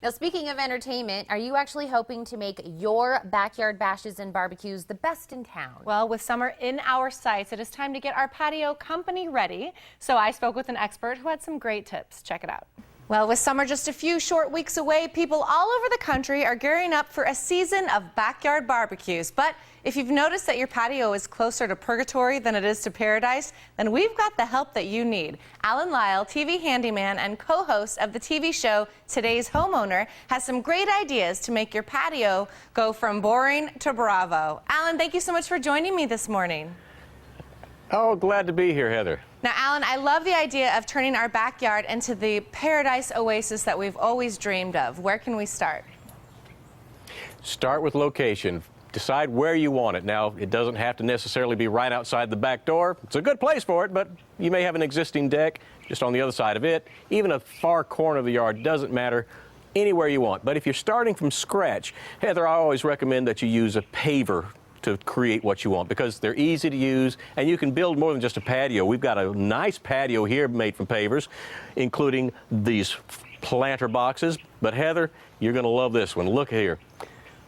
Now, speaking of entertainment, are you actually hoping to make your backyard bashes and barbecues the best in town? Well, with summer in our sights, it is time to get our patio company ready. So I spoke with an expert who had some great tips. Check it out. Well, with summer just a few short weeks away, people all over the country are gearing up for a season of backyard barbecues. But if you've noticed that your patio is closer to purgatory than it is to paradise, then we've got the help that you need. Allen Lyle, TV handyman and co-host of the TV show Today's Homeowner, has some great ideas to make your patio go from boring to bravo. Allen, thank you so much for joining me this morning. Oh, glad to be here, Heather. Now, Allen, I love the idea of turning our backyard into the paradise oasis that we've always dreamed of. Where can we start? Start with location. Decide where you want it. Now, it doesn't have to necessarily be right outside the back door. It's a good place for it, but you may have an existing deck just on the other side of it. Even a far corner of the yard doesn't matter. Anywhere you want. But if you're starting from scratch, Heather, I always recommend that you use a paver to create what you want, because they're easy to use and you can build more than just a patio. We've got a nice patio here made from pavers, including these planter boxes. But Heather, you're going to love this one. Look here.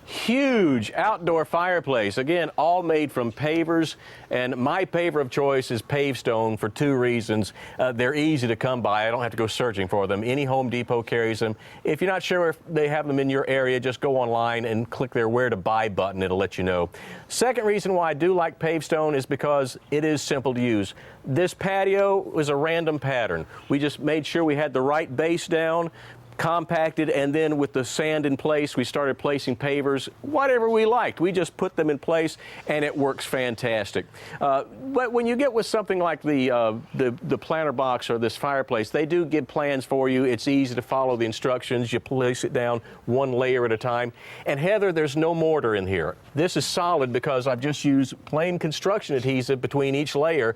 Huge outdoor fireplace, again, all made from pavers, and my paver of choice is pavestone for two reasons. They're easy to come by. I don't have to go searching for them. Any Home Depot carries them. If you're not sure if they have them in your area, just go online and click their Where to Buy button. It'll let you know. Second reason why I do like pavestone is because it is simple to use. This patio was a random pattern. We just made sure we had the right base down, compacted, and then with the sand in place, we started placing pavers, whatever we liked. We just put them in place, and it works fantastic. But when you get with something like the planter box or this fireplace, they do give plans for you. It's easy to follow the instructions. You place it down one layer at a time. And Heather, there's no mortar in here. This is solid because I've just used plain construction adhesive between each layer,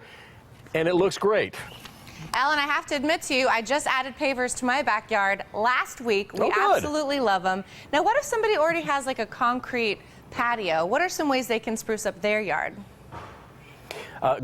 and it looks great. Allen, I have to admit to you, I just added pavers to my backyard last week. We absolutely love them. Now, what if somebody already has like a concrete patio? What are some ways they can spruce up their yard?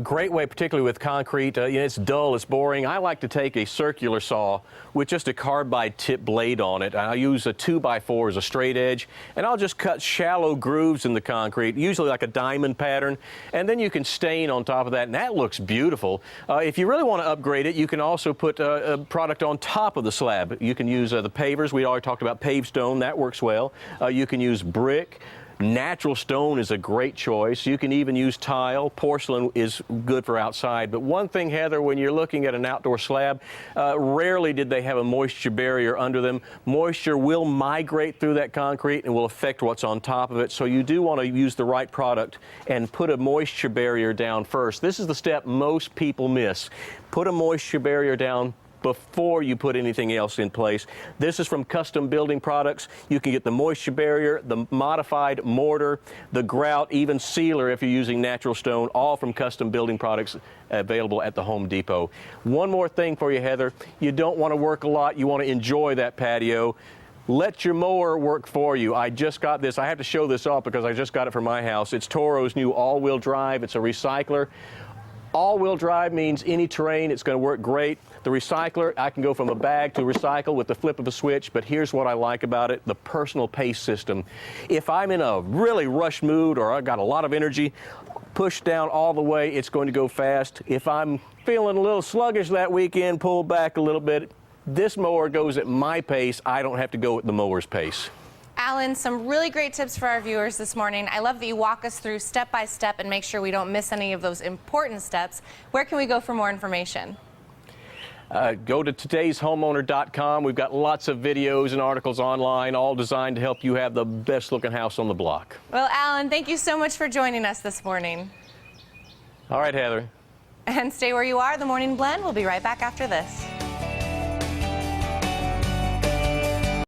Great way, particularly with concrete. It's dull, it's boring. I like to take a circular saw with just a carbide tip blade on it. I'll use a 2x4 as a straight edge, and I'll just cut shallow grooves in the concrete, usually like a diamond pattern, and then you can stain on top of that, and that looks beautiful. If you really want to upgrade it, you can also put a product on top of the slab. You can use the pavers. We already talked about pavestone. That works well. You can use brick. Natural stone is a great choice. You can even use tile. Porcelain is good for outside. But one thing, Heather, when you're looking at an outdoor slab, rarely did they have a moisture barrier under them. Moisture will migrate through that concrete and will affect what's on top of it. So you do want to use the right product and put a moisture barrier down first. This is the step most people miss. Put a moisture barrier down before you put anything else in place. This is from Custom Building Products. You can get the moisture barrier, the modified mortar, the grout, even sealer if you're using natural stone, all from Custom Building Products, available at the Home Depot. One more thing for you, Heather. You don't want to work a lot. You want to enjoy that patio. Let your mower work for you. I just got this. I have to show this off because I just got it for my house. It's Toro's new all-wheel drive. It's a recycler. All-wheel drive means any terrain, it's going to work great. The recycler, I can go from a bag to recycle with the flip of a switch, but here's what I like about it, the personal pace system. If I'm in a really rush mood or I've got a lot of energy, push down all the way, it's going to go fast. If I'm feeling a little sluggish that weekend, pull back a little bit. This mower goes at my pace. I don't have to go at the mower's pace. Allen, some really great tips for our viewers this morning. I love that you walk us through step by step and make sure we don't miss any of those important steps. Where can we go for more information? Go to todayshomeowner.com. We've got lots of videos and articles online, all designed to help you have the best looking house on the block. Well, Allen, thank you so much for joining us this morning. All right, Heather. And stay where you are. The Morning Blend will be right back after this.